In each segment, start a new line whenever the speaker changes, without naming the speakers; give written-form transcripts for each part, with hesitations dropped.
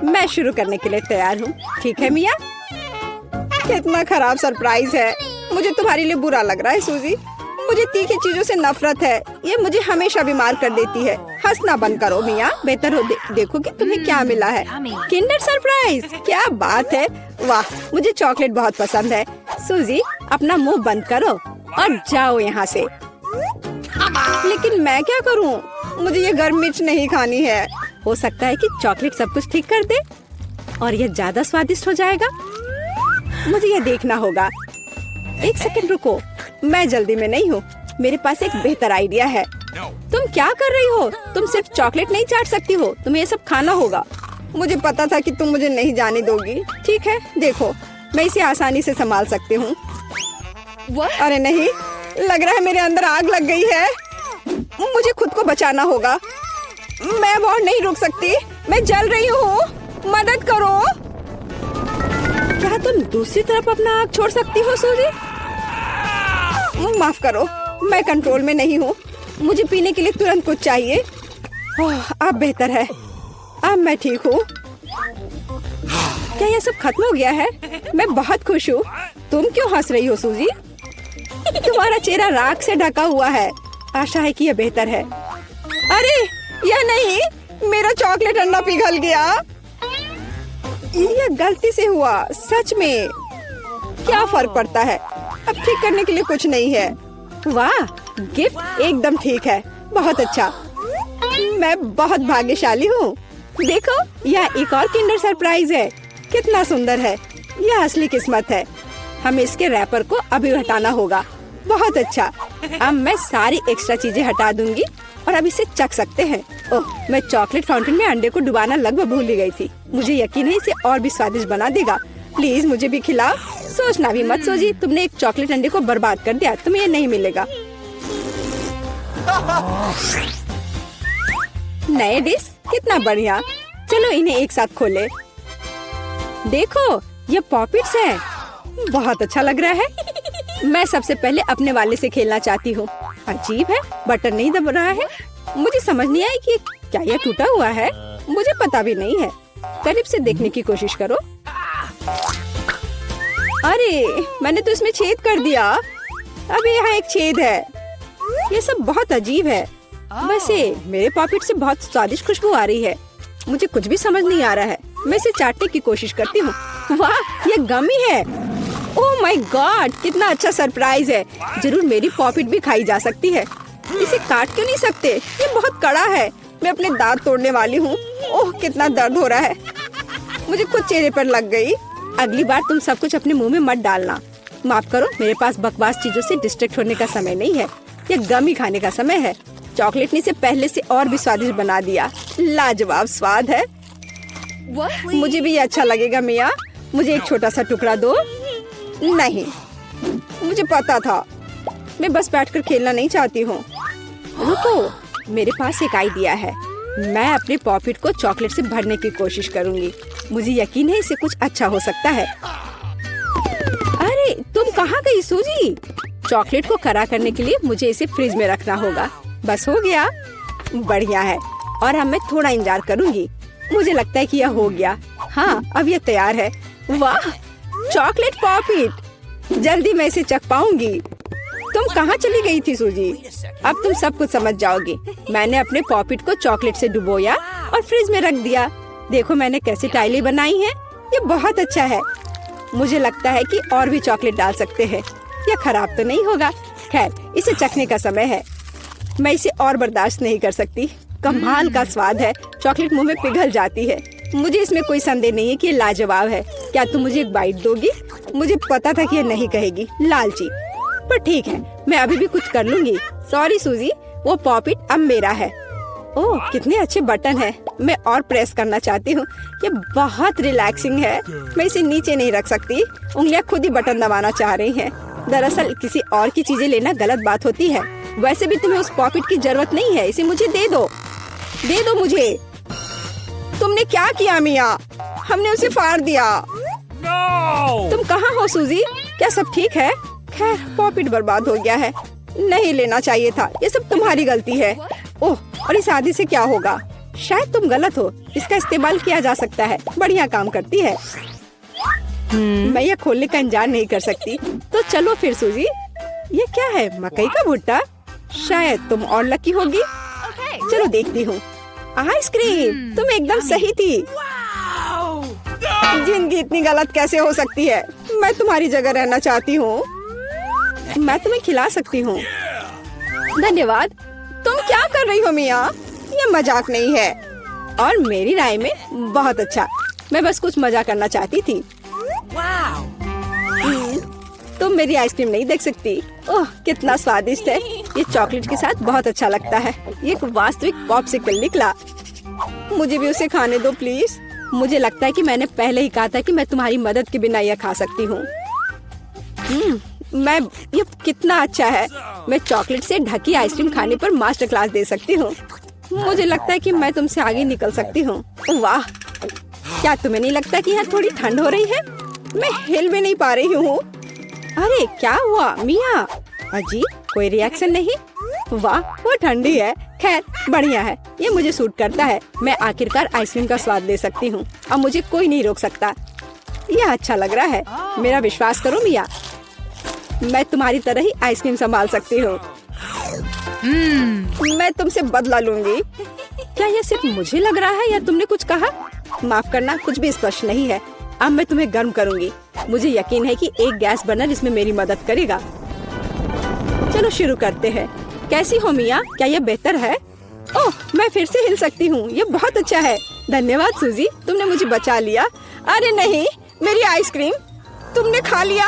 मैं शुरू करने के लिए तैयार हूँ। ठीक है मिया? कितना खराब सरप्राइज है। मुझे तुम्हारे लिए बुरा लग रहा है सूजी। मुझे तीखी चीजों से नफरत है। ये मुझे हमेशा बीमार कर देती है। हंसना बंद करो मिया। बेहतर हो देखो कि तुम्हें क्या मिला है। किंडर सरप्राइज, क्या बात है। वाह, मुझे चॉकलेट बहुत पसंद है। सूजी, अपना मुंह बंद करो और जाओ यहाँ से। लेकिन मैं क्या करूँ? मुझे ये गर्म मिर्च नहीं खानी है। हो सकता है कि चॉकलेट सब कुछ ठीक कर दे और ये ज्यादा स्वादिष्ट हो जाएगा। मुझे ये देखना होगा। एक सेकंड रुको, मैं जल्दी में नहीं हूँ। मेरे पास एक बेहतर आइडिया है। तुम क्या कर रही हो? तुम सिर्फ चॉकलेट नहीं चाट सकती हो, तुम्हें ये सब खाना होगा। मुझे पता था कि तुम मुझे नहीं जाने दोगी। ठीक है, देखो, मैं इसे आसानी से संभाल सकती हूँ। अरे नहीं, लग रहा है मेरे अंदर आग लग गई है। मुझे खुद को बचाना होगा। मैं और नहीं रुक सकती। मैं जल रही हूँ, मदद करो। क्या तुम दूसरी तरफ अपना आग छोड़ सकती हो सूजी? माफ करो, मैं कंट्रोल में नहीं हूँ। मुझे पीने के लिए तुरंत कुछ चाहिए। अब बेहतर है, अब मैं ठीक हूँ। क्या यह सब खत्म हो गया है? मैं बहुत खुश हूँ। तुम क्यों हंस रही हो सूजी? तुम्हारा चेहरा राख से ढका हुआ है। आशा है कि यह बेहतर है। अरे यह नहीं, मेरा चॉकलेट अंडा पिघल गया। यह गलती से हुआ, सच में। क्या फर्क पड़ता है? अब ठीक करने के लिए कुछ नहीं है। वाह, गिफ्ट एकदम ठीक है। बहुत अच्छा, मैं बहुत भाग्यशाली हूँ। देखो, यह एक और किंडर सरप्राइज है। कितना सुंदर है। यह असली किस्मत है। हमें इसके रैपर को अभी हटाना होगा। बहुत अच्छा, अब मैं सारी एक्स्ट्रा चीजें हटा दूंगी और अब इसे चख सकते हैं। ओह, मैं चॉकलेट फाउंटेन में अंडे को डुबाना लगभग भूल ही गई थी। मुझे यकीन है इसे और भी स्वादिष्ट बना देगा। प्लीज मुझे भी खिलाओ। सोचना भी मत सोची, तुमने एक चॉकलेट अंडे को बर्बाद कर दिया। तुम्हें ये नहीं मिलेगा। नए डिश, कितना बढ़िया। चलो इन्हें एक साथ खोले। देखो, ये पॉपिट्स है। बहुत अच्छा लग रहा है। मैं सबसे पहले अपने वाले से खेलना चाहती हूँ। अजीब है, बटन नहीं दब रहा है। मुझे समझ नहीं आई कि क्या यह टूटा हुआ है। मुझे पता भी नहीं है। करीब से देखने की कोशिश करो। अरे, मैंने तो इसमें छेद कर दिया। अभी यहाँ एक छेद है। ये सब बहुत अजीब है। वैसे मेरे पॉकेट से बहुत स्वादिष्ट खुशबू आ रही है। मुझे कुछ भी समझ नहीं आ रहा है। मैं इसे चाटने की कोशिश करती हूँ। वाह, ये गमी है। ओह माय गॉड, कितना अच्छा सरप्राइज है। जरूर मेरी पॉकेट भी खाई जा सकती है। इसे काट क्यों नहीं सकते? ये बहुत कड़ा है। मैं अपने दांत तोड़ने वाली हूँ। ओह, कितना दर्द हो रहा है। मुझे खुद चेहरे पर लग गई। अगली बार तुम सब कुछ अपने मुंह में मत डालना। माफ करो, मेरे पास बकवास चीजों से डिस्ट्रैक्ट होने का समय नहीं है। ये गमी खाने का समय है। चॉकलेट ने इसे पहले से और भी स्वादिष्ट बना दिया। लाजवाब स्वाद है। मुझे भी ये अच्छा लगेगा मिया। मुझे एक छोटा सा टुकड़ा दो। नहीं, मुझे पता था। मैं बस बैठकर खेलना नहीं चाहती हूँ। रुको, मेरे पास एक आइडिया है। मैं अपने पॉकेट को चॉकलेट से भरने की कोशिश करूँगी। मुझे यकीन है इसे कुछ अच्छा हो सकता है। अरे, तुम कहाँ गई सूजी? चॉकलेट को खरा करने के लिए मुझे इसे फ्रिज में रखना होगा। बस हो गया। बढ़िया है। और अब मैं थोड़ा इंतजार करूँगी। मुझे लगता है कि यह हो गया। हाँ, अब यह तैयार है। वाह, चॉकलेट पॉकेट। जल्दी मैं इसे चख पाऊंगी। तुम कहाँ चली गई थी सूजी? अब तुम सब कुछ समझ जाओगी। मैंने अपने पॉकेट को चॉकलेट से डुबोया और फ्रिज में रख दिया। देखो मैंने कैसी टाइलें बनाई हैं। ये बहुत अच्छा है। मुझे लगता है कि और भी चॉकलेट डाल सकते हैं। यह खराब तो नहीं होगा। खैर, इसे चखने का समय है। मैं इसे और बर्दाश्त नहीं कर सकती। कमाल का स्वाद है। चॉकलेट मुंह में पिघल जाती है। मुझे इसमें कोई संदेह नहीं है कि ये लाजवाब है। क्या तुम मुझे एक बाइट दोगी? मुझे पता था कि ये नहीं कहेगी, लालची। पर ठीक है, मैं अभी भी कुछ कर लूंगी। सॉरी सूजी, वो पॉकेट अब मेरा है। ओह, कितने अच्छे बटन है। मैं और प्रेस करना चाहती हूँ। ये बहुत रिलैक्सिंग है। मैं इसे नीचे नहीं रख सकती। उंगलियां खुद ही बटन दबाना चाह रही हैं। दरअसल किसी और की चीजें लेना गलत बात होती है। वैसे भी तुम्हें उस पॉकेट की जरूरत नहीं है। इसे मुझे दे दो। दे दो मुझे। तुमने क्या किया मिया? हमने उसे फाड़ दिया। तुम कहाँ हो सूजी? क्या सब ठीक है? खैर, पॉकेट बर्बाद हो गया है। नहीं लेना चाहिए था। ये सब तुम्हारी गलती है। ओह, और इस आदि से क्या होगा? शायद तुम गलत हो, इसका इस्तेमाल किया जा सकता है। बढ़िया काम करती है। मैं यह खोलने का इंतजार नहीं कर सकती। तो चलो फिर सूजी। ये क्या है? मकई का भुट्टा? शायद तुम और लकी होगी। चलो देखती हूँ। आइसक्रीम, तुम एकदम सही थी। जिंदगी इतनी गलत कैसे हो सकती है? मैं तुम्हारी जगह रहना चाहती हूँ। मैं तुम्हें खिला सकती हूँ। धन्यवाद। तुम क्या कर रही हो मिया? ये मजाक नहीं है। और मेरी राय में बहुत अच्छा। मैं बस कुछ मजा करना चाहती थी। तुम मेरी आइसक्रीम नहीं देख सकती। ओह, कितना स्वादिष्ट है। ये चॉकलेट के साथ बहुत अच्छा लगता है। ये एक वास्तविक पॉप्सिकल निकला। मुझे भी उसे खाने दो प्लीज। मुझे लगता है कि मैंने पहले ही कहा था कि मैं तुम्हारी मदद के बिना यह खा सकती हूँ। ये कितना अच्छा है। मैं चॉकलेट से ढकी आइसक्रीम खाने पर मास्टर क्लास दे सकती हूँ। मुझे लगता है कि मैं तुमसे आगे निकल सकती हूँ। वाह, क्या तुम्हें नहीं लगता कि यहाँ थोड़ी ठंड हो रही है? मैं हिल भी नहीं पा रही हूँ। अरे क्या हुआ मिया? अजी, कोई रिएक्शन नहीं? वाह, वो ठंडी है। खैर, बढ़िया है। ये मुझे सूट करता है। मैं आखिरकार आइसक्रीम का स्वाद ले सकती हूँ। अब मुझे कोई नहीं रोक सकता। यह अच्छा लग रहा है। मेरा विश्वास करो मिया, मैं तुम्हारी तरह ही आइसक्रीम संभाल सकती हूँ। मैं तुमसे बदला लूंगी। क्या यह सिर्फ मुझे लग रहा है या तुमने कुछ कहा? माफ करना, कुछ भी स्पष्ट नहीं है। अब मैं तुम्हें गर्म करूंगी। मुझे यकीन है कि एक गैस बर्नर इसमें मेरी मदद करेगा। चलो शुरू करते हैं। कैसी हो मिया? क्या यह बेहतर है? ओह, मैं फिर से हिल सकती हूँ। ये बहुत अच्छा है। धन्यवाद सूजी, तुमने मुझे बचा लिया। अरे नहीं, मेरी आइसक्रीम तुमने खा लिया।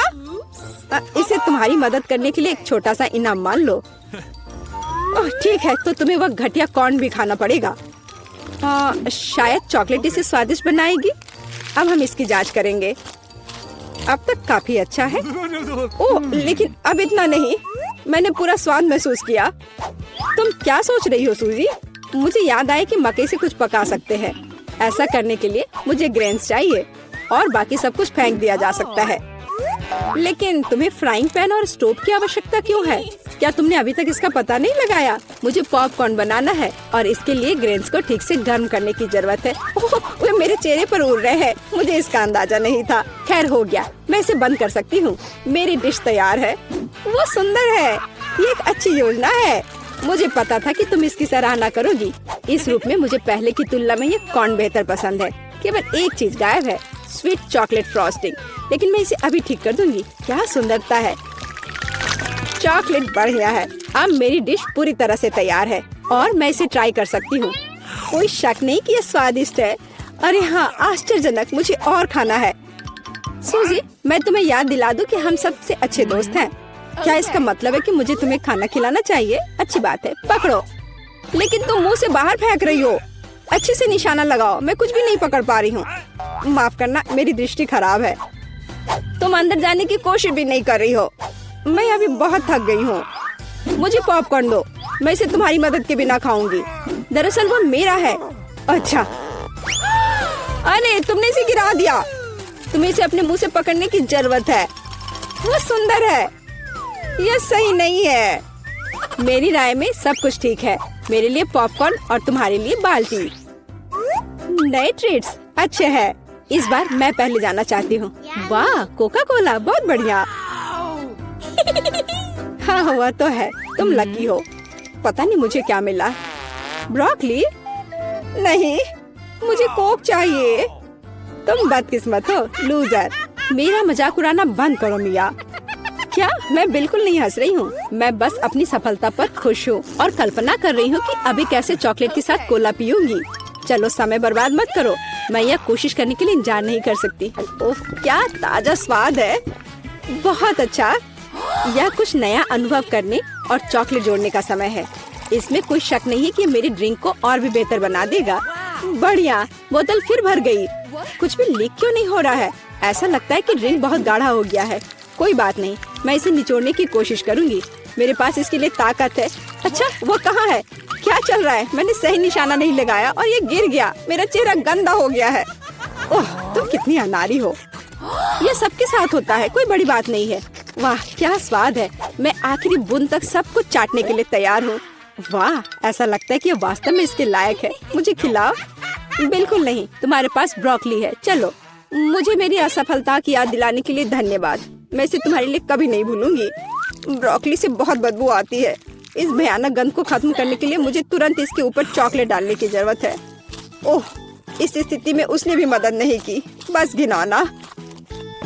इसे तुम्हारी मदद करने के लिए एक छोटा सा इनाम मान लो। ओह ठीक है, तो तुम्हें वह घटिया कॉर्न भी खाना पड़ेगा। शायद चॉकलेट इसे स्वादिष्ट बनाएगी। अब हम इसकी जांच करेंगे। अब तक काफी अच्छा है। ओह, लेकिन अब इतना नहीं। मैंने पूरा स्वाद महसूस किया। तुम क्या सोच रही हो सूजी? मुझे याद आया कि मकई से कुछ पका सकते हैं। ऐसा करने के लिए मुझे ग्रेन्स चाहिए और बाकी सब कुछ फेंक दिया जा सकता है। लेकिन तुम्हें फ्राइंग पैन और स्टोव की आवश्यकता क्यों है? क्या तुमने अभी तक इसका पता नहीं लगाया? मुझे पॉपकॉर्न बनाना है और इसके लिए ग्रेन्स को ठीक से गर्म करने की जरूरत है। ओह, वे मेरे चेहरे पर उड़ रहे हैं। मुझे इसका अंदाजा नहीं था। खैर, हो गया। मैं इसे बंद कर सकती हूँ। मेरी डिश तैयार है। वो सुंदर है। ये एक अच्छी योजना है। मुझे पता था कि तुम इसकी सराहना करोगी। इस रूप में मुझे पहले की तुलना में ये कॉर्न बेहतर पसंद है। केवल एक चीज गायब है, स्वीट चॉकलेट फ्रॉस्टिंग। लेकिन मैं इसे अभी ठीक कर दूंगी। क्या सुंदरता है। चॉकलेट बढ़िया है। अब मेरी डिश पूरी तरह से तैयार है और मैं इसे ट्राई कर सकती हूँ। कोई शक नहीं कि यह स्वादिष्ट है। अरे हाँ, आश्चर्यजनक। मुझे और खाना है। सूजी, मैं तुम्हें याद दिला दूं कि हम सबसे अच्छे दोस्त हैं। क्या इसका मतलब है कि मुझे तुम्हें खाना खिलाना चाहिए? अच्छी बात है, पकड़ो। लेकिन तुम मुंह से बाहर फेंक रही हो। अच्छे से निशाना लगाओ। मैं कुछ भी नहीं पकड़ पा रही हूँ। माफ करना, मेरी दृष्टि खराब है। तुम अंदर जाने की कोशिश भी नहीं कर रही हो। मैं अभी बहुत थक गई हूँ। मुझे पॉपकॉर्न दो। मैं इसे तुम्हारी मदद के बिना खाऊंगी। दरअसल वो मेरा है। अच्छा, अरे तुमने इसे गिरा दिया। तुम्हें इसे अपने मुंह से पकड़ने की जरूरत है। वो सुंदर है। यह सही नहीं है। मेरी राय में सब कुछ ठीक है। मेरे लिए पॉपकॉर्न और तुम्हारे लिए बाल्टी। नए ट्रीट्स अच्छे हैं। इस बार मैं पहले जाना चाहती हूँ। वाह, कोका कोला, बहुत बढ़िया। हाँ, हुआ तो है। तुम लकी हो। पता नहीं मुझे क्या मिला। ब्रोकली? नहीं, मुझे कोक चाहिए। तुम बदकिस्मत हो, लूजर। मेरा मजाक उड़ाना बंद करो मिया। क्या? मैं बिल्कुल नहीं हंस रही हूँ। मैं बस अपनी सफलता पर खुश हूँ और कल्पना कर रही हूँ कि अभी कैसे चॉकलेट के साथ कोला पीऊंगी। चलो, समय बर्बाद मत करो। मैं यह कोशिश करने के लिए इंतजार नहीं कर सकती। ओह, क्या ताजा स्वाद है। बहुत अच्छा। यह कुछ नया अनुभव करने और चॉकलेट जोड़ने का समय है। इसमें कोई शक नहीं है कि मेरी ड्रिंक को और भी बेहतर बना देगा। बढ़िया। बोतल फिर भर गई। कुछ भी लीक क्यों नहीं हो रहा है? ऐसा लगता है कि ड्रिंक बहुत गाढ़ा हो गया है। कोई बात नहीं, मैं इसे निचोड़ने की कोशिश करूंगी। मेरे पास इसके लिए ताकत है। अच्छा, वो कहाँ है? क्या चल रहा है? मैंने सही निशाना नहीं लगाया और ये गिर गया। मेरा चेहरा गंदा हो गया है। ओह, तुम कितनी अनाड़ी हो। ये सबके साथ होता है, कोई बड़ी बात नहीं है। वाह, क्या स्वाद है। मैं आखिरी बूंद तक सब कुछ चाटने के लिए तैयार हूँ। वाह, ऐसा लगता है कि ये वास्तव में इसके लायक है। मुझे खिलाओ। बिल्कुल नहीं, तुम्हारे पास ब्रोकली है। चलो, मुझे मेरी असफलता की याद दिलाने के लिए धन्यवाद। मैं इसे तुम्हारे लिए कभी नहीं भूलूंगी। ब्रोकली से बहुत बदबू आती है। इस भयानक गंध को खत्म करने के लिए मुझे तुरंत इसके ऊपर चॉकलेट डालने की जरूरत है। ओह, इस स्थिति में उसने भी मदद नहीं की। बस घिनौना।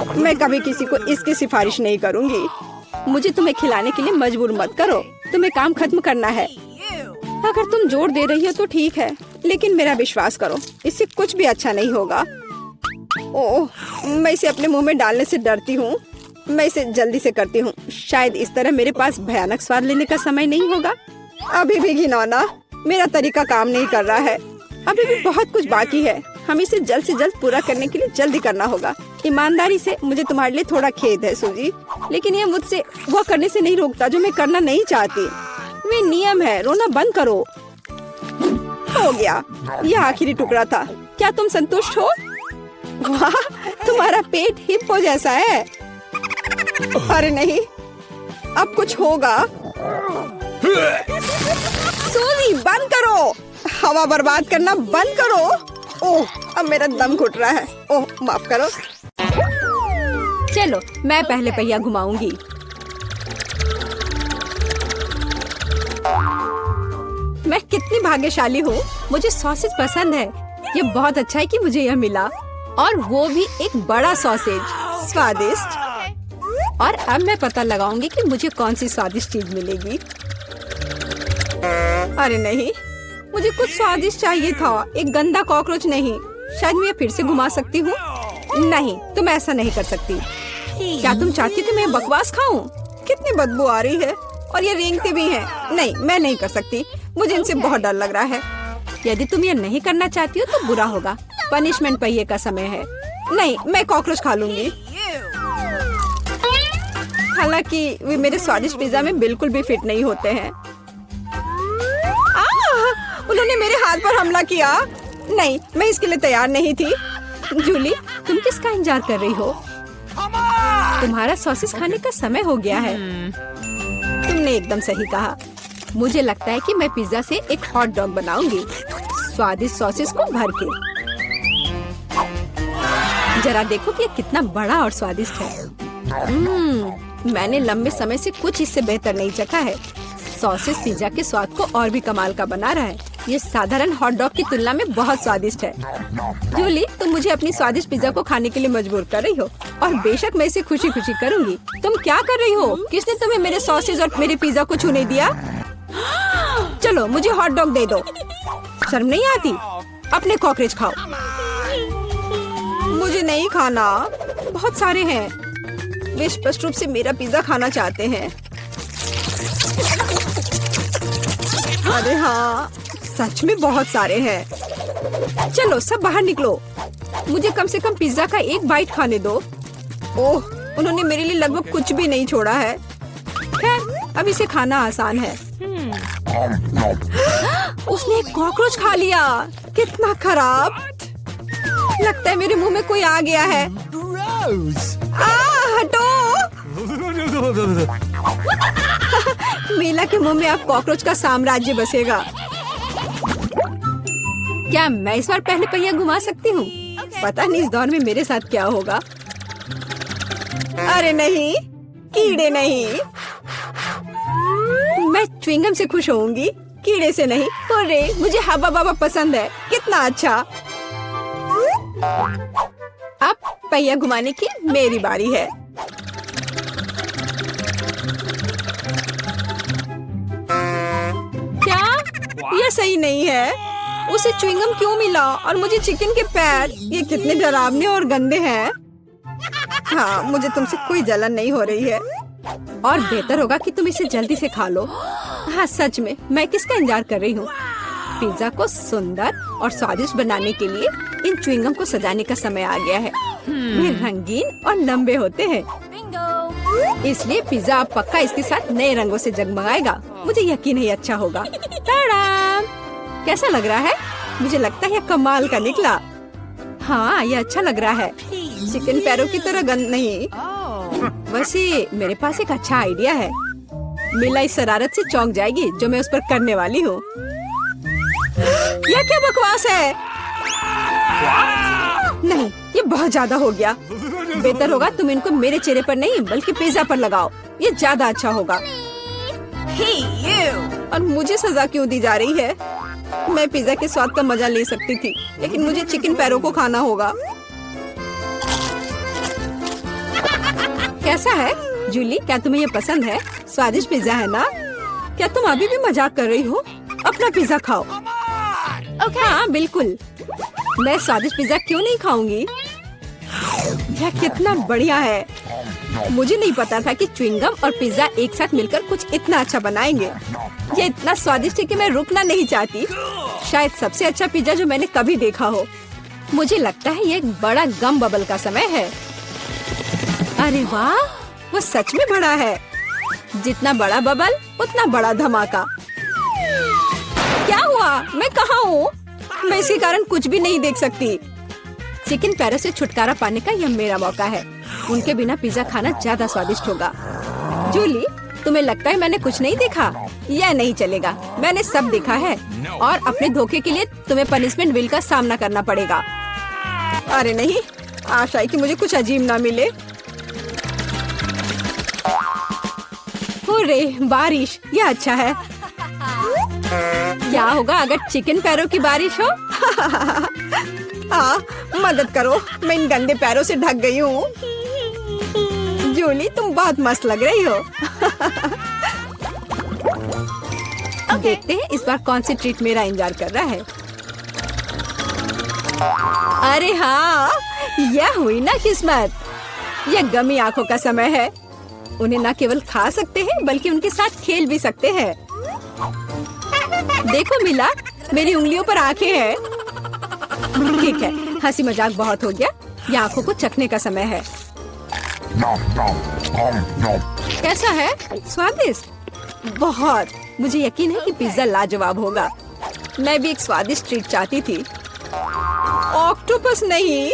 मैं कभी किसी को इसकी सिफारिश नहीं करूंगी। मुझे तुम्हें खिलाने के लिए मजबूर मत करो। तुम्हें काम खत्म करना है। अगर तुम जोर दे रही हो तो ठीक है, लेकिन मेरा विश्वास करो, इससे कुछ भी अच्छा नहीं होगा। ओह, मैं इसे अपने मुंह में डालने से डरती हूँ। मैं इसे जल्दी से करती हूँ। शायद इस तरह मेरे पास भयानक स्वाद लेने का समय नहीं होगा। अभी भी घिनौना। मेरा तरीका काम नहीं कर रहा है। अभी भी बहुत कुछ बाकी है। हम इसे जल्द से जल्द पूरा करने के लिए जल्दी करना होगा। ईमानदारी से मुझे तुम्हारे लिए थोड़ा खेद है सूजी, लेकिन ये मुझसे वो करने से नहीं रोकता जो मैं करना नहीं चाहती। वे नियम है। रोना बंद करो। हो गया, यह आखिरी टुकड़ा था। क्या तुम संतुष्ट हो? वाह, तुम्हारा पेट हिप्पो जैसा है। अरे नहीं, अब कुछ होगा। सूजी, बंद करो। हवा बर्बाद करना बंद करो। ओह, अब मेरा दम घुट रहा है। ओह, माफ करो। चलो, मैं पहले पहिया घुमाऊंगी। मैं कितनी भाग्यशाली हूँ। मुझे सॉसेज पसंद है। ये बहुत अच्छा है कि मुझे यह मिला, और वो भी एक बड़ा सॉसेज। स्वादिष्ट। और अब मैं पता लगाऊंगी कि मुझे कौन सी स्वादिष्ट चीज मिलेगी। अरे नहीं, मुझे कुछ स्वादिष्ट चाहिए था, एक गंदा कॉकरोच नहीं। शायद मैं फिर से घुमा सकती हूँ। नहीं, तुम ऐसा नहीं कर सकती। क्या तुम चाहती कि मैं बकवास खाऊं? कितनी बदबू आ रही है, और ये रेंगते भी हैं। नहीं, मैं नहीं कर सकती। मुझे इनसे बहुत डर लग रहा है। यदि तुम ये नहीं करना चाहती हो तो बुरा होगा। पनिशमेंट पहिए का समय है। नहीं, मैं कॉकरोच खा लूंगी। हालांकि वे मेरे स्वादिष्ट पिज्जा में बिल्कुल भी फिट नहीं होते हैं। उन्होंने मेरे हाथ पर हमला किया। नहीं, मैं इसके लिए तैयार नहीं थी। जूली, तुम किसका इंतजार कर रही हो? तुम्हारा सॉसेस खाने का समय हो गया है। तुमने एकदम सही कहा। मुझे लगता है कि मैं पिज्जा से एक हॉट डॉग बनाऊंगी, स्वादिष्ट सॉसेस को भर के। जरा देखो कि ये कितना बड़ा और स्वादिष्ट है। मैंने लंबे समय से कुछ इससे बेहतर नहीं चखा है। सॉसेस पिज्जा के स्वाद को और भी कमाल का बना रहा है। ये साधारण हॉट डॉग की तुलना में बहुत स्वादिष्ट है। जूली, तुम मुझे अपनी स्वादिष्ट पिज्जा को खाने के लिए मजबूर कर रही हो, और बेशक मैं इसे खुशी खुशी करूंगी। तुम क्या कर रही हो? किसने तुम्हें मेरे सॉसेज और मेरे पिज्जा को छूने दिया? चलो, मुझे हॉट डॉग दे दो। शर्म नहीं आती? अपने कॉकरोच खाओ। मुझे नहीं खाना। बहुत सारे हैं। वे स्पष्ट रूप से मेरा पिज्जा खाना चाहते हैं। अरे हाँ, सच में बहुत सारे हैं। चलो, सब बाहर निकलो। मुझे कम से कम पिज्जा का एक बाइट खाने दो। ओह, उन्होंने मेरे लिए लगभग कुछ भी नहीं छोड़ा है। खैर, अब इसे खाना आसान है। उसने एक कॉकरोच खा लिया। कितना खराब। लगता है मेरे मुंह में कोई आ गया है। हटो। मीला के मुंह में अब कॉकरोच का साम्राज्य बसेगा। क्या मैं इस बार पहले पहिया घुमा सकती हूँ? पता नहीं इस दौर में मेरे साथ क्या होगा। अरे नहीं, कीड़े नहीं। मैं च्युइंगम से खुश होऊंगी, कीड़े से नहीं। अरे, मुझे हवा बाबा पसंद है। कितना अच्छा। अब पहिया घुमाने की मेरी बारी है। क्या यह सही नहीं है? उसे च्युइंगम क्यों मिला और मुझे चिकन के पैर? ये कितने डरावने और गंदे हैं। हाँ, मुझे तुमसे कोई जलन नहीं हो रही है, और बेहतर होगा कि तुम इसे जल्दी से खा लो। हाँ, सच में मैं किसका इंतजार कर रही हूँ? पिज्जा को सुंदर और स्वादिष्ट बनाने के लिए इन च्युइंगम को सजाने का समय आ गया है। वे रंगीन और लंबे होते हैं, इसलिए पिज्जा अब पक्का इसके साथ नए रंगों से जगमगाएगा। मुझे यकीन है अच्छा होगा। टाडाम! कैसा लग रहा है? मुझे लगता है यह कमाल का निकला। हाँ, यह अच्छा लग रहा है। चिकन पैरों की तरह गंद नहीं। वैसे मेरे पास एक अच्छा आइडिया है। मिला इस शरारत से चौंक जाएगी जो मैं उस पर करने वाली हूँ। यह क्या बकवास है? नहीं, ये बहुत ज्यादा हो गया। बेहतर होगा तुम इनको मेरे चेहरे पर नहीं बल्कि पिज्जा पर लगाओ, ये ज्यादा अच्छा होगा। और मुझे सजा क्यों दी जा रही है? मैं पिज्जा के स्वाद का मजा ले सकती थी, लेकिन मुझे चिकन पैरों को खाना होगा। कैसा है जूली, क्या तुम्हें ये पसंद है? स्वादिष्ट पिज्जा है ना? क्या तुम अभी भी मजाक कर रही हो? अपना पिज्जा खाओ। हाँ बिल्कुल, मैं स्वादिष्ट पिज्जा क्यों नहीं खाऊंगी? यह कितना बढ़िया है। मुझे नहीं पता था कि च्युइंगम और पिज्जा एक साथ मिलकर कुछ इतना अच्छा बनाएंगे। ये इतना स्वादिष्ट है कि मैं रुकना नहीं चाहती। शायद सबसे अच्छा पिज्जा जो मैंने कभी देखा हो। मुझे लगता है ये एक बड़ा गम बबल का समय है। अरे वाह, वो सच में बड़ा है। जितना बड़ा बबल उतना बड़ा धमाका। क्या हुआ? मैं कहाँ हूँ? मैं इसके कारण कुछ भी नहीं देख सकती। चिकन पैरों से छुटकारा पाने का यह मेरा मौका है। उनके बिना पिज्जा खाना ज्यादा स्वादिष्ट होगा। जूली, तुम्हें लगता है मैंने कुछ नहीं देखा? यह नहीं चलेगा, मैंने सब देखा है और अपने धोखे के लिए तुम्हें पनिशमेंट बिल का सामना करना पड़ेगा। अरे नहीं, आशा है कि मुझे कुछ अजीब ना मिले। हुर्रे, बारिश, यह अच्छा है। क्या होगा अगर चिकन पैरों की बारिश हो? हाँ, मदद करो, मैं इन गंदे पैरों से ढक गई हूँ। जूली, तुम बहुत मस्त लग रही हो। देखते हैं इस बार कौन सी ट्रीट मेरा इंतजार कर रहा है। अरे हाँ, यह हुई ना किस्मत। यह गमी आंखों का समय है। उन्हें न केवल खा सकते हैं बल्कि उनके साथ खेल भी सकते हैं। देखो मिला, मेरी उंगलियों पर आंखें हैं। ठीक है, हंसी मजाक बहुत हो गया। ये आंखों को चखने का समय है। कैसा है? स्वादिष्ट? बहुत। मुझे यकीन है कि पिज्जा लाजवाब होगा। मैं भी एक स्वादिष्ट ट्रीट चाहती थी। ऑक्टोपस नहीं।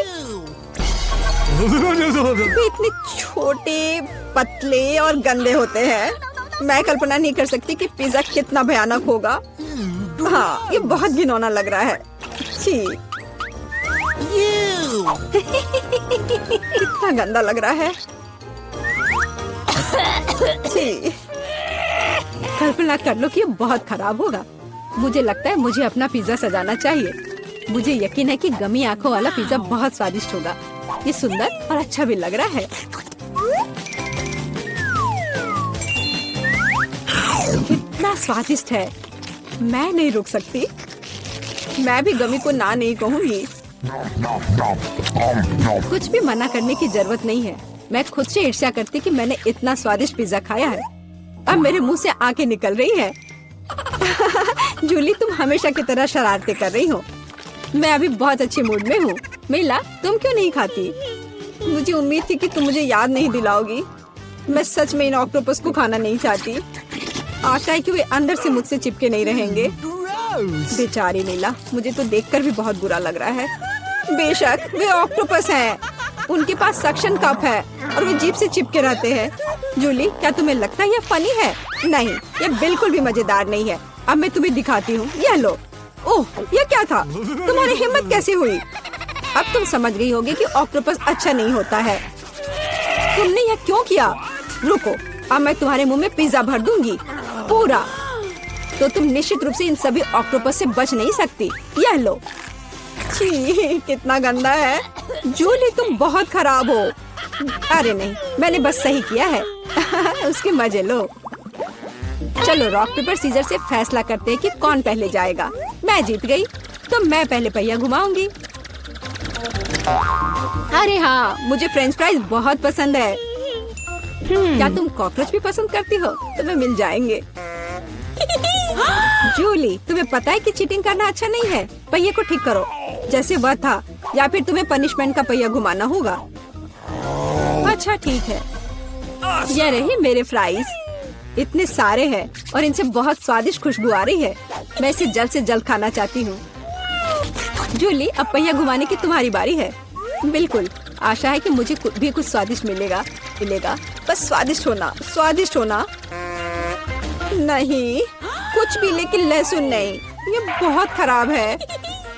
वे इतने छोटे, पतले और गंदे होते हैं। मैं कल्पना नहीं कर सकती कि पिज्जा कितना भयानक होगा। हाँ, ये बहुत घिनौना लग रहा है। छी, कितना गंदा लग रहा है। छी, कल्पना कर लो कि ये बहुत खराब होगा। मुझे लगता है मुझे अपना पिज्जा सजाना चाहिए। मुझे यकीन है कि गमी आंखों वाला पिज्जा बहुत स्वादिष्ट होगा। ये सुंदर और अच्छा भी लग रहा है। कितना स्वादिष्ट है। मैं नहीं रुक सकती। मैं भी गमी को ना नहीं कहूँगी। कुछ भी मना करने की जरूरत नहीं है। मैं खुद से ईर्ष्या करती कि मैंने इतना स्वादिष्ट पिज्जा खाया है। अब मेरे मुंह से आंखें निकल रही है। जूली, तुम हमेशा की तरह शरारतें कर रही हो। मैं अभी बहुत अच्छे मूड में हूँ। मिला, तुम क्यों नहीं खाती? मुझे उम्मीद थी कि तुम मुझे याद नहीं दिलाओगी। मैं सच में इन ऑक्टोपस को खाना नहीं चाहती। आशा है कि वे अंदर से मुझसे चिपके नहीं रहेंगे। बेचारी नीला, मुझे तो देखकर भी बहुत बुरा लग रहा है। बेशक वे ऑक्टोपस हैं। उनके पास सक्शन कप है और वे जीभ से चिपके रहते हैं। जूली, क्या तुम्हें लगता है यह फनी है? नहीं, यह बिल्कुल भी मजेदार नहीं है। अब मैं तुम्हें दिखाती हूँ। यह लो। ओह, यह क्या था? तुम्हारी हिम्मत कैसे हुई? अब तुम समझ गई होगी कि ऑक्टोपस अच्छा नहीं होता है। तुमने यह क्यों किया? रुको, अब मैं तुम्हारे मुंह में पिज्जा भर दूंगी, पूरा। तो तुम निश्चित रूप से इन सभी ऑक्टोपस से बच नहीं सकती। यह लो। छी, कितना गंदा है। जूली, तुम बहुत खराब हो। अरे नहीं, मैंने बस सही किया है। उसके मजे लो। चलो रॉक पेपर सीजर से फैसला करते हैं कि कौन पहले जाएगा। मैं जीत गई तो मैं पहले पहिया घुमाऊंगी। अरे हाँ, मुझे फ्रेंच फ्राइज बहुत पसंद है। क्या तुम कॉकरोच भी पसंद करती हो? तुम्हें मिल जाएंगे। जूली, तुम्हें पता है कि चीटिंग करना अच्छा नहीं है। पहिए को ठीक करो जैसे वह था, या फिर तुम्हें पनिशमेंट का पहिया घुमाना होगा। अच्छा ठीक है। ये रही मेरे फ्राइज। इतने सारे हैं और इनसे बहुत स्वादिष्ट खुशबू आ रही है। मैं इसे जल्द से जल्द खाना चाहती हूँ। जूली, अब पहिया घुमाने की तुम्हारी बारी है। बिल्कुल, आशा है कि मुझे भी कुछ स्वादिष्ट मिलेगा। बस स्वादिष्ट होना, स्वादिष्ट होना। नहीं, कुछ भी, लेकिन लहसुन नहीं। ये बहुत खराब है,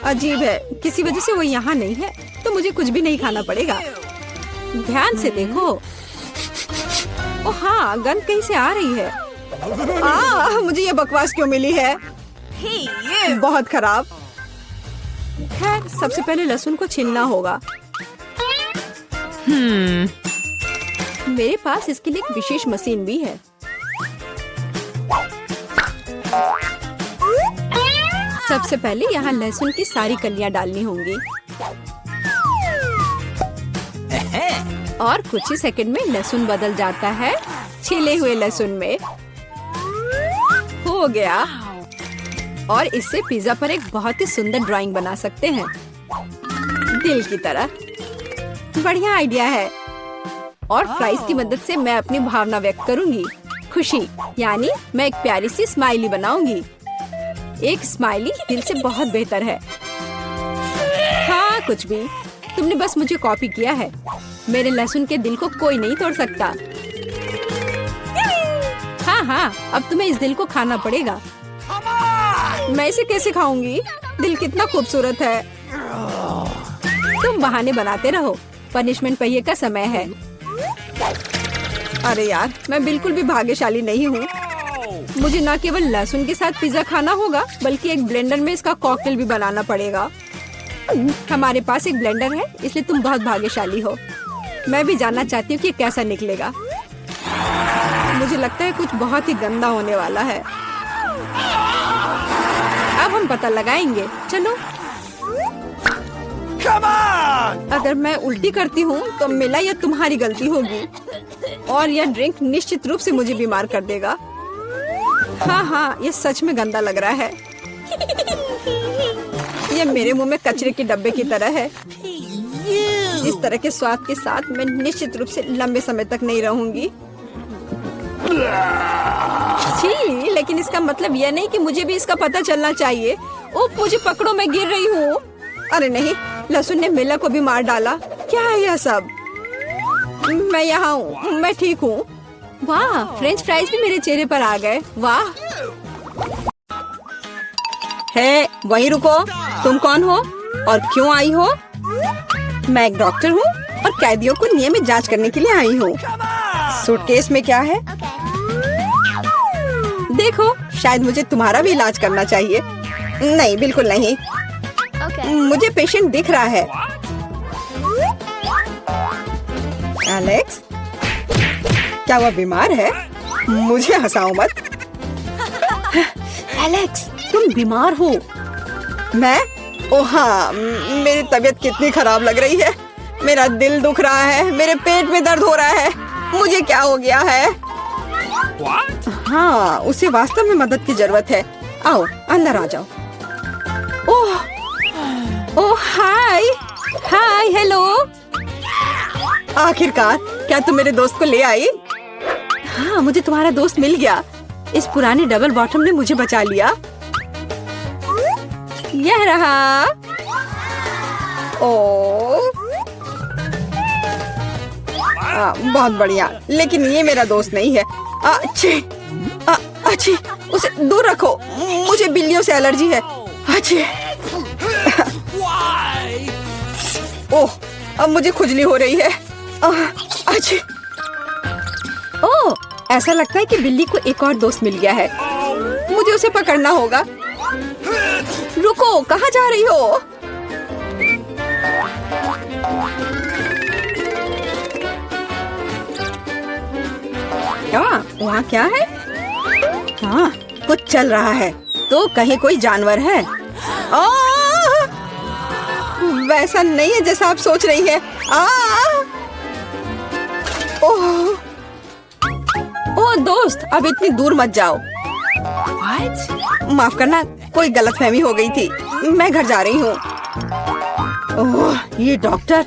अजीब है। किसी वजह से वो यहाँ नहीं है तो मुझे कुछ भी नहीं खाना पड़ेगा। ध्यान से देखो। ओ हाँ, गंध कहीं से आ रही है। मुझे ये बकवास क्यों मिली है? बहुत खराब। खैर, सबसे पहले लहसुन को छीलना होगा। मेरे पास इसके लिए एक विशेष मशीन भी है। सबसे पहले यहाँ लहसुन की सारी कलियां डालनी होंगी और कुछ ही सेकंड में लहसुन बदल जाता है छिले हुए लहसुन में। हो गया। और इससे पिज्जा पर एक बहुत ही सुंदर ड्राइंग बना सकते हैं, दिल की तरह। बढ़िया आइडिया है। और फ्राइज की मदद से मैं अपनी भावना व्यक्त करूंगी, खुशी। यानी मैं एक प्यारी सी स्माइली बनाऊंगी। एक स्माइली दिल से बहुत बेहतर है। हाँ, कुछ भी, तुमने बस मुझे कॉपी किया है। मेरे लहसुन के दिल को कोई नहीं तोड़ सकता। हाँ, अब तुम्हें इस दिल को खाना पड़ेगा। मैं इसे कैसे खाऊंगी? दिल कितना खूबसूरत है। तुम बहाने बनाते रहो, पनिशमेंट पहिए का समय है। अरे यार, मैं बिल्कुल भी भाग्यशाली नहीं हूँ। मुझे न केवल लहसुन के साथ पिज्जा खाना होगा, बल्कि एक ब्लेंडर में इसका कॉकटेल भी बनाना पड़ेगा। हमारे पास एक ब्लेंडर है, इसलिए तुम बहुत भाग्यशाली हो। मैं भी जानना चाहती हूँ कि कैसा निकलेगा। मुझे लगता है कुछ बहुत ही गंदा होने वाला है। अब हम पता लगाएंगे। चलो। अगर मैं उल्टी करती हूँ तो मेरा या तुम्हारी गलती होगी, और यह ड्रिंक निश्चित रूप से मुझे बीमार कर देगा। हाँ, ये सच में गंदा लग रहा है। ये मेरे मुंह में कचरे के डब्बे की तरह है। इस तरह के स्वाद के साथ मैं निश्चित रूप से लंबे समय तक नहीं रहूंगी। छी, लेकिन इसका मतलब यह नहीं कि मुझे भी इसका पता चलना चाहिए। ओह, मुझे पकड़ो, मैं गिर रही हूँ। अरे नहीं, लहसुन ने मिला को भी मार डाला। क्या है यह सब? मैं यहाँ हूँ, मैं ठीक हूँ। वाह, फ्रेंच फ्राइज भी मेरे चेहरे पर आ गए। वाह। है, वहीं रुको। तुम कौन हो और क्यों आई हो? मैं एक डॉक्टर हूँ और कैदियों को नियमित जांच करने के लिए आई हूँ। सूटकेस में क्या है? देखो, शायद मुझे तुम्हारा भी इलाज करना चाहिए। नहीं, बिल्कुल नहीं। मुझे पेशेंट दिख रहा है। एलेक्स, क्या वह बीमार है? मुझे हंसाओ मत। एलेक्स, तुम बीमार हो? मैं? ओह हाँ, मेरी तबीयत कितनी खराब लग रही है। मेरा दिल दुख रहा है, मेरे पेट में दर्द हो रहा है। मुझे क्या हो गया है? हाँ, उसे वास्तव में मदद की जरूरत है। आओ, अंदर आ जाओ। ओह, हाय, हेलो। आखिरकार, क्या तुम मेरे दोस्त को ले आई? हाँ, मुझे तुम्हारा दोस्त मिल गया। इस पुराने डबल बॉटम ने मुझे बचा लिया। यह रहा। ओह, बहुत बढ़िया, लेकिन ये मेरा दोस्त नहीं है। अच्छी, उसे दूर रखो। मुझे बिल्लियों से एलर्जी है। अच्छी। ओह, अब मुझे खुजली हो रही है। अच्छी। ओह, ऐसा लगता है कि बिल्ली को एक और दोस्त मिल गया है। मुझे उसे पकड़ना होगा। रुको, कहाँ जा रही हो? वहाँ क्या है? हाँ, कुछ चल रहा है। तो कहीं कोई जानवर है? वैसा नहीं है जैसा आप सोच रही है। ओह दोस्त, अब इतनी दूर मत जाओ। माफ करना, कोई गलतफहमी हो गई थी। मैं घर जा रही हूँ। ओह, ये डॉक्टर।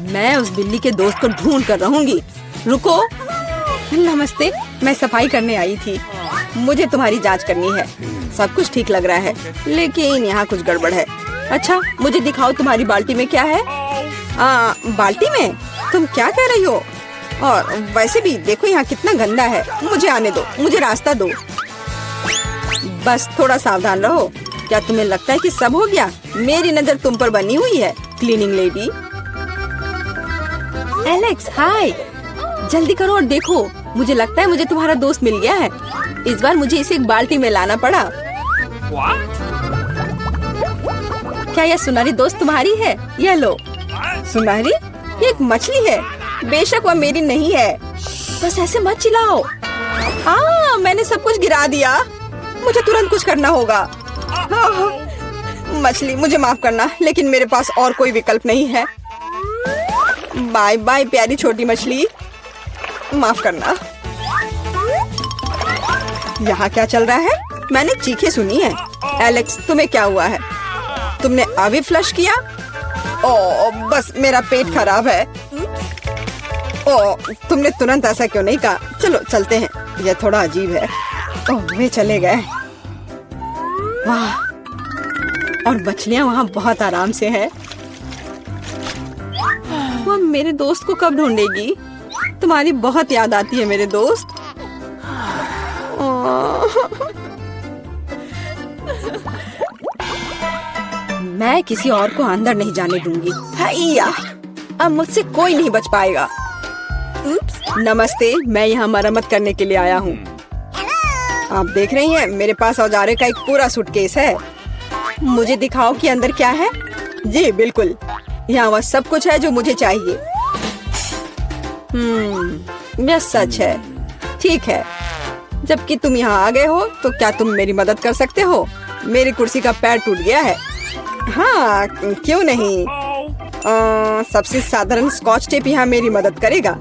मैं उस बिल्ली के दोस्त को ढूंढ कर रहूंगी। रुको। नमस्ते, मैं सफाई करने आई थी। मुझे तुम्हारी जांच करनी है। सब कुछ ठीक लग रहा है, लेकिन यहाँ कुछ गड़बड़ है। अच्छा, मुझे दिखाओ तुम्हारी बाल्टी में क्या है? बाल्टी में? तुम क्या कह रही हो? और वैसे भी देखो यहाँ कितना गंदा है। मुझे आने दो, मुझे रास्ता दो। बस थोड़ा सावधान रहो। क्या तुम्हें लगता है कि सब हो गया? मेरी नजर तुम पर बनी हुई है, क्लीनिंग लेडी। एलेक्स, हाय। जल्दी करो और देखो, मुझे लगता है मुझे तुम्हारा दोस्त मिल गया है। इस बार मुझे इसे एक बाल्टी में लाना पड़ा। क्या यह सुनहरी दोस्त तुम्हारी है? यह लो। सुनहरी? ये एक मछली है। बेशक वह मेरी नहीं है। बस ऐसे मत चिल्लाओ। हाँ, मैंने सब कुछ गिरा दिया। मुझे तुरंत कुछ करना होगा। मछली, मुझे माफ करना, लेकिन मेरे पास और कोई विकल्प नहीं है। बाय बाय प्यारी छोटी मछली, माफ करना। यहाँ क्या चल रहा है? मैंने चीखें सुनी है। एलेक्स, तुम्हें क्या हुआ है? तुमने अभी फ्लश किया? ओह, बस मेरा पेट खराब है। ओह, तुमने तुरंत ऐसा क्यों नहीं कहा? चलो चलते हैं, यह थोड़ा अजीब है। ओह, वे चले गए। वाह, और मछलियाँ वहाँ बहुत आराम से हैं। वह मेरे दोस्त को कब ढूंढेगी? तुम्हारी बहुत याद आती है मेरे दोस्त। मैं किसी और को अंदर नहीं जाने दूंगी। हैया, अब मुझसे कोई नहीं बच पाएगा। नमस्ते, मैं यहाँ मरम्मत करने के लिए आया हूँ। आप देख रही हैं, मेरे पास औजारे का एक पूरा सूटकेस है। मुझे दिखाओ कि अंदर क्या है। जी बिल्कुल, यहाँ वह सब कुछ है जो मुझे चाहिए। यह सच है। ठीक है, जबकि तुम यहाँ आ गए हो तो क्या तुम मेरी मदद कर सकते हो? मेरी कुर्सी का पैर टूट गया है। हाँ, क्यों नहीं। सबसे साधारण स्कॉच टेप यहाँ मेरी मदद करेगा।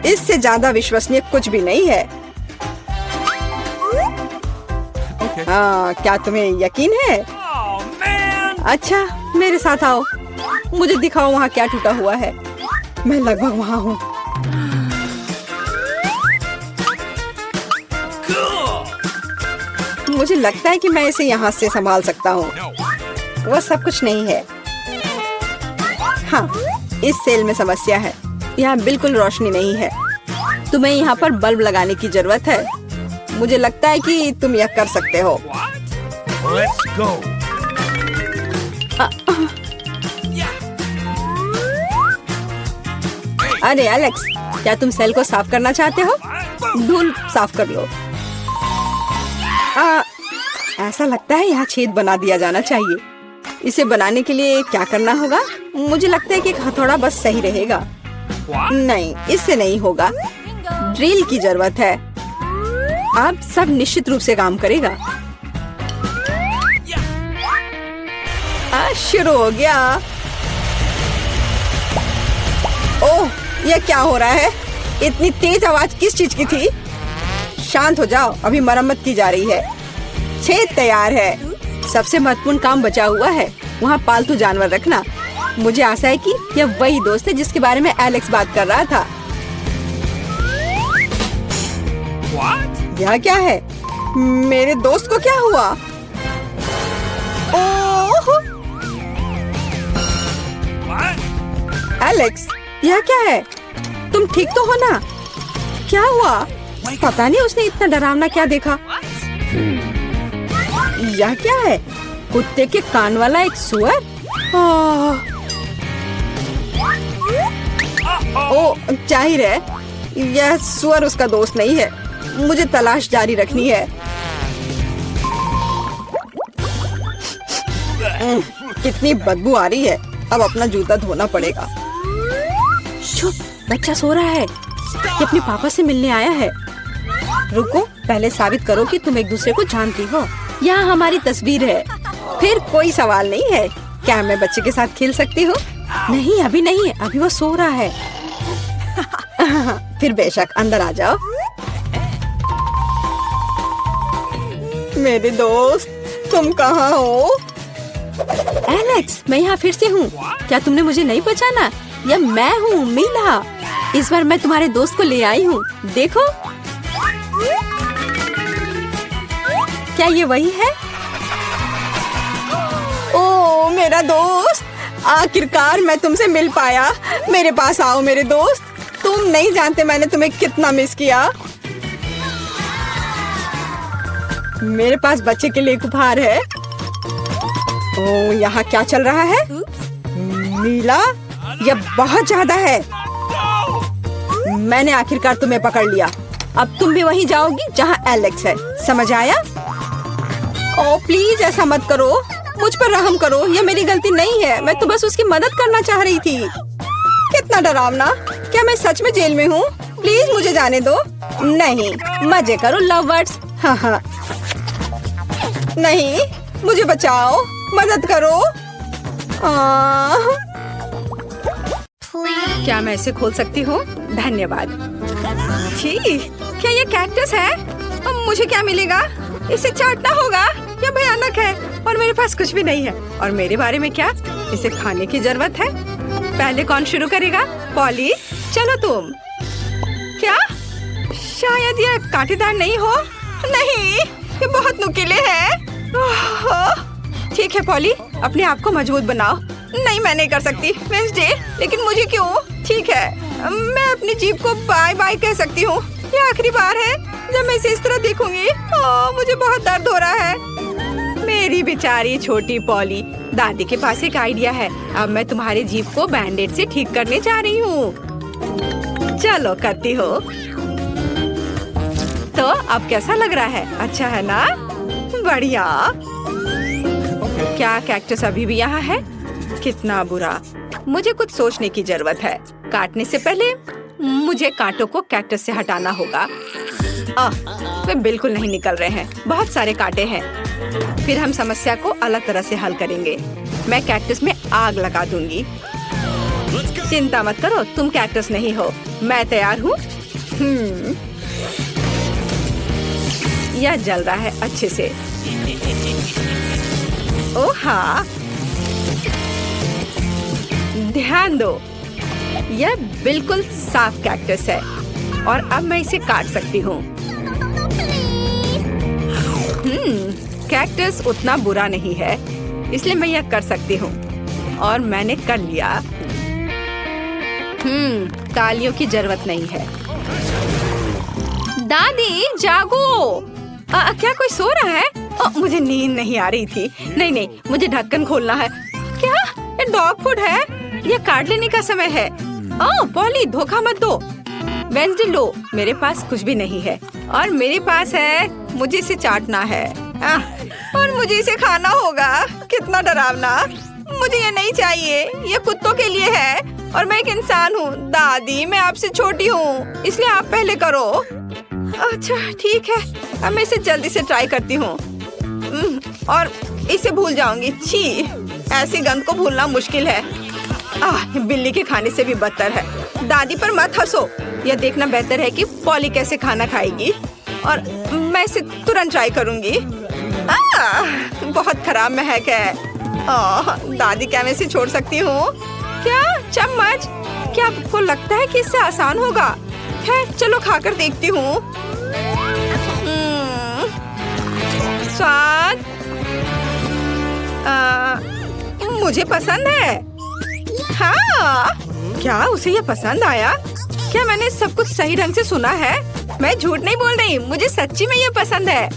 इससे ज्यादा विश्वसनीय कुछ भी नहीं है। क्या तुम्हें यकीन है? अच्छा, मेरे साथ आओ। मुझे दिखाओ वहाँ क्या टूटा हुआ है। मैं लगभग वहाँ हूँ। मुझे लगता है कि मैं इसे यहाँ से संभाल सकता हूँ। वह सब कुछ नहीं है। हाँ, इस सेल में समस्या है। यहाँ बिल्कुल रोशनी नहीं है। तुम्हें यहाँ पर बल्ब लगाने की जरूरत है। मुझे लगता है कि तुम यह कर सकते हो। अरे एलेक्स, क्या तुम सेल को साफ करना चाहते हो? धूल साफ कर लो। ऐसा लगता है यहाँ छेद बना दिया जाना चाहिए। इसे बनाने के लिए क्या करना होगा? मुझे लगता है कि एक हथौड़ा बस सही रहेगा। नहीं, इससे नहीं होगा। ड्रिल की जरूरत है। अब सब निश्चित रूप से काम करेगा। शुरू हो गया। ओह, यह क्या हो रहा है? इतनी तेज आवाज किस चीज की थी? शांत हो जाओ, अभी मरम्मत की जा रही है। छेद तैयार है। सबसे महत्वपूर्ण काम बचा हुआ है, वहाँ पालतू जानवर रखना। मुझे आशा है कि यह वही दोस्त है जिसके बारे में एलेक्स बात कर रहा था। यह क्या है? मेरे दोस्त को क्या हुआ? ओह! एलेक्स, यह क्या है? तुम ठीक तो हो ना? क्या हुआ? पता नहीं उसने इतना डरावना क्या देखा। यह क्या है? कुत्ते के कान वाला एक सुअर? ओ, जाहिर है यह सुअर उसका दोस्त नहीं है। मुझे तलाश जारी रखनी है। कितनी बदबू आ रही है। अब अपना जूता धोना पड़ेगा। चुप, बच्चा सो रहा है। ये अपने पापा से मिलने आया है। रुको, पहले साबित करो कि तुम एक दूसरे को जानती हो। यहाँ हमारी तस्वीर है। फिर कोई सवाल नहीं है। क्या मैं बच्चे के साथ खेल सकती हूँ? नहीं, अभी नहीं, अभी वो सो रहा है। फिर बेशक अंदर आ जाओ। मेरे दोस्त, तुम कहाँ हो? एलेक्स, मैं यहाँ फिर से हूँ। क्या तुमने मुझे नहीं पहचाना? यह मैं हूँ, मीला। इस बार मैं तुम्हारे दोस्त को ले आई हूँ। देखो, क्या ये वही है? ओ, मेरा दोस्त, आखिरकार मैं तुमसे मिल पाया। मेरे पास आओ मेरे दोस्त। तुम नहीं जानते मैंने तुम्हें कितना मिस किया। मेरे पास बच्चे के लिए एक उपहार है। ओ, यहाँ क्या चल रहा है? नीला, यह बहुत ज्यादा है। मैंने आखिरकार तुम्हें पकड़ लिया। अब तुम भी वहीं जाओगी जहाँ एलेक्स है, समझ आया? ओ प्लीज ऐसा मत करो, मुझ पर रहम करो, यह मेरी गलती नहीं है। मैं तो बस उसकी मदद करना चाह रही थी। कितना डरावना। क्या मैं सच में जेल में हूँ? प्लीज मुझे जाने दो। नहीं, मजे करो लवर्स। हाँ हाँ। नहीं, मुझे बचाओ, मदद करो। क्या मैं इसे खोल सकती हूँ? धन्यवाद। छी, क्या ये कैक्टस है? अब मुझे क्या मिलेगा? इसे चाटना होगा। क्या भयानक है, और मेरे पास कुछ भी नहीं है। और मेरे बारे में क्या? इसे खाने की जरूरत है। पहले कौन शुरू करेगा? पॉली, चलो तुम। क्या? शायद ये कांटेदार नहीं हो। नहीं, ये बहुत नुकीले हैं। ठीक है पॉली, अपने आप को मजबूत बनाओ। नहीं, मैं नहीं कर सकती वेंसडे, लेकिन मुझे क्यों? ठीक है, मैं अपनी जीभ को बाय बाय कह सकती हूँ। ये आखिरी बार है जब मैं इसे इस तरह देखूंगी। मुझे बहुत दर्द हो रहा है। मेरी बेचारी छोटी पॉली, दादी के पास एक आइडिया है। अब मैं तुम्हारी जीभ को बैंडेड से ठीक करने जा रही हूँ। चलो करती हो। तो अब कैसा लग रहा है? अच्छा है ना? बढ़िया। क्या कैक्टस अभी भी यहाँ है? कितना बुरा। मुझे कुछ सोचने की जरूरत है। काटने से पहले मुझे कांटों को कैक्टस से हटाना होगा। वे बिल्कुल नहीं निकल रहे हैं। बहुत सारे कांटे हैं। फिर हम समस्या को अलग तरह से हल करेंगे। मैं कैक्टस में आग लगा दूंगी। चिंता मत करो, तुम कैक्टस नहीं हो। मैं तैयार हूँ। यह जल रहा है अच्छे से। ओह हाँ, ध्यान दो, यह बिल्कुल साफ कैक्टस है और अब मैं इसे काट सकती हूँ। कैक्टस उतना बुरा नहीं है, इसलिए मैं यह कर सकती हूँ और मैंने कर लिया। तालियों की जरूरत नहीं है। दादी जागो। क्या कोई सो रहा है? मुझे नींद नहीं आ रही थी। नहीं, मुझे ढक्कन खोलना है। क्या ये डॉग फूड है? यह काट लेने का समय है। पॉली, धोखा मत दो। वेंसडे लो, मेरे पास कुछ भी नहीं है और मेरे पास है। मुझे इसे चाटना है और मुझे इसे खाना होगा। कितना डरावना। मुझे ये नहीं चाहिए। ये कुत्तों के लिए है और मैं एक इंसान हूँ। दादी, मैं आपसे छोटी हूँ, इसलिए आप पहले करो। अच्छा ठीक है, अब मैं इसे जल्दी से ट्राई करती हूँ और इसे भूल जाऊंगी। छी, ऐसी गंध को भूलना मुश्किल है। बिल्ली के खाने से भी बदतर है। दादी पर मत हंसो। यह देखना बेहतर है कि पॉली कैसे खाना खाएगी और मैं इसे तुरंत ट्राई करूंगी। बहुत खराब महक है। दादी, क्या मैं इसे छोड़ सकती हूँ? क्या चम्मच? क्या आपको लगता है कि इससे आसान होगा? है, चलो खाकर देखती हूँ। स्वाद मुझे पसंद है। हाँ, क्या उसे ये पसंद आया? क्या मैंने सब कुछ सही ढंग से सुना है? मैं झूठ नहीं बोल रही, मुझे सच्ची में ये पसंद है।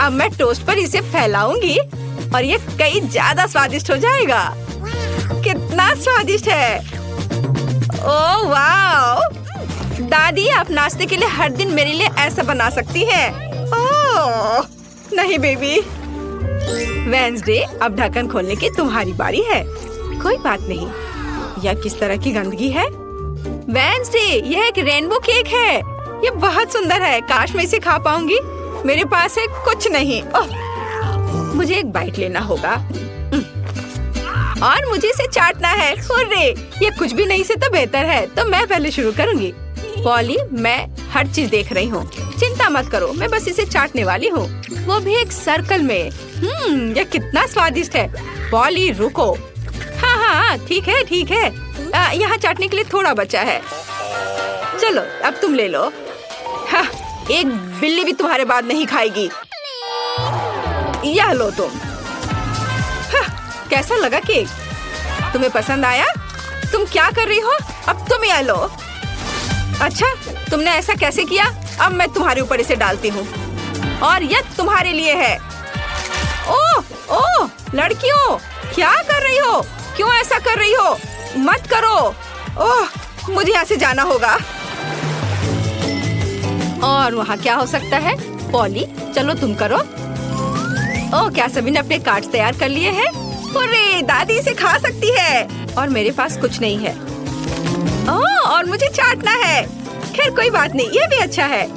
अब मैं टोस्ट पर इसे फैलाऊंगी और ये कई ज्यादा स्वादिष्ट हो जाएगा। कितना स्वादिष्ट है। ओह वाह, दादी, आप नाश्ते के लिए हर दिन मेरे लिए ऐसा बना सकती हैं। ओह नहीं बेबी। वेंसडे, अब ढक्कन खोलने की तुम्हारी बारी है। कोई बात नहीं। यह किस तरह की गंदगी है? वेंसडे, यह एक रेनबो केक है। यह बहुत सुंदर है। काश मैं इसे खा पाऊंगी। मेरे पास है कुछ नहीं। मुझे एक बाइट लेना होगा और मुझे इसे चाटना है। हुर्रे, ये कुछ भी नहीं से तो बेहतर है। तो मैं पहले शुरू करूंगी। पॉली, मैं हर चीज देख रही हूँ। चिंता मत करो, मैं बस इसे चाटने वाली हूँ, वो भी एक सर्कल में। यह कितना स्वादिष्ट है। पॉली रुको। हाँ, ठीक है। यहाँ चाटने के लिए थोड़ा बचा है। चलो अब तुम ले लो। हाँ, एक बिल्ली भी तुम्हारे बाद नहीं खाएगी। यह लो तुम। हाँ, कैसा लगा केक? तुम्हें पसंद आया? तुम क्या कर रही हो? अब तुम यह लो। अच्छा, तुमने ऐसा कैसे किया? अब मैं तुम्हारे ऊपर इसे डालती हूँ और यह तुम्हारे लिए है। ओह ओह, लड़कियों क्या कर रही हो? क्यों ऐसा कर रही हो? मत करो। ओह, मुझे यहाँ से जाना होगा। और वहाँ क्या हो सकता है? पॉली, चलो तुम करो। ओह, क्या सभी ने अपने कार्ड्स तैयार कर लिए हैं? अरे, दादी इसे खा सकती है और मेरे पास कुछ नहीं है। ओह, और मुझे चाटना है। खैर कोई बात नहीं, ये भी अच्छा है।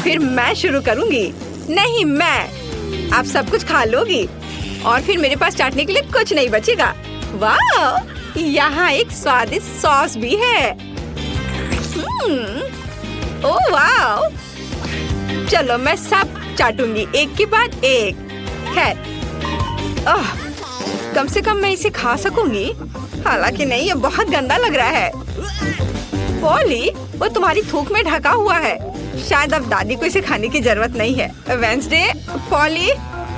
फिर मैं शुरू करूँगी। नहीं, मैं। आप सब कुछ खा लोगी और फिर मेरे पास चाटने के लिए कुछ नहीं बचेगा। वाह, यहाँ एक स्वादिष्ट सॉस भी है। ओह वाह, चलो मैं सब चाटूंगी एक के बाद एक। खैर, कम से कम मैं इसे खा सकूंगी। हालांकि नहीं, ये बहुत गंदा लग रहा है। पॉली, वो तुम्हारी थूक में ढका हुआ है। शायद अब दादी को इसे खाने की जरूरत नहीं है। वेंसडे, पॉली,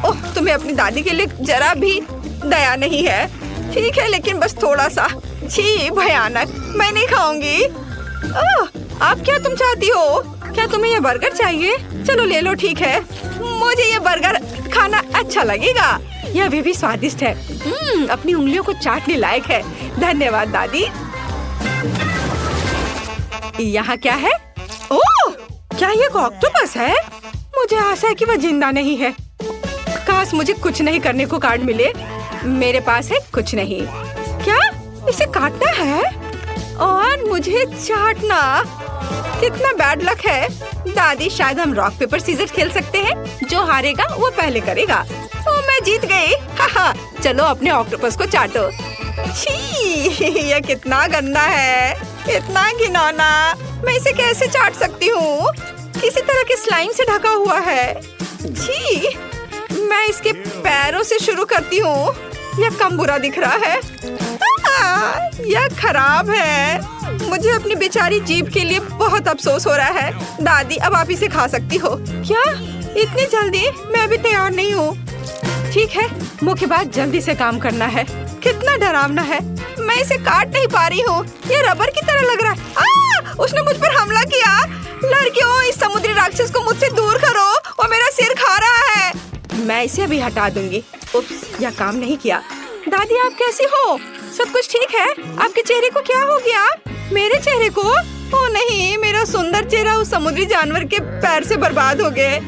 ओह, तुम्हें अपनी दादी के लिए जरा भी दया नहीं है। ठीक है, लेकिन बस थोड़ा सा। छी, भयानक, मैं नहीं खाऊंगी। आप क्या तुम चाहती हो? क्या तुम्हें ये बर्गर चाहिए? चलो ले लो, ठीक है। मुझे ये बर्गर खाना अच्छा लगेगा। यह अभी भी स्वादिष्ट है। अपनी उंगलियों को चाटने लायक है। धन्यवाद दादी। यहाँ क्या है? ओह, क्या ये ऑक्टोपस है? मुझे आशा है कि वह जिंदा नहीं है। काश मुझे कुछ नहीं करने को कार्ड मिले। मेरे पास है कुछ नहीं। क्या इसे काटना है और मुझे चाटना? कितना बैड लक है। दादी, शायद हम रॉक पेपर सीजर खेल सकते हैं। जो हारेगा वो पहले करेगा। ओ, मैं जीत गई। हाहा, चलो अपने ऑक्टोपस को चाटो। छी, यह कितना गंदा है, इतना घिनौना। मैं इसे कैसे चाट सकती हूँ? किसी तरह के स्लाइम से ढका हुआ है। छी, मैं इसके पैरों से शुरू करती हूँ। यह कम बुरा दिख रहा है। यह खराब है। मुझे अपनी बेचारी जीभ के लिए बहुत अफसोस हो रहा है। दादी, अब आप इसे खा सकती हो। क्या इतनी जल्दी? मैं अभी तैयार नहीं हूँ। ठीक है, मुख्य बात जल्दी से काम करना है। कितना डरावना है। मैं इसे काट नहीं पा रही हूँ। ये रबर की तरह लग रहा है। उसने मुझ पर हमला किया। लड़कियों, इस समुद्री राक्षस को मुझसे दूर करो। वो मेरा सिर खा रहा है। मैं इसे अभी हटा दूंगी। उप्स, यह काम नहीं किया। दादी, आप कैसी हो? सब कुछ ठीक है? आपके चेहरे को क्या हो गया? मेरे चेहरे को? ओ नहीं, मेरा सुंदर चेहरा उस समुद्री जानवर के पैर से बर्बाद हो गए।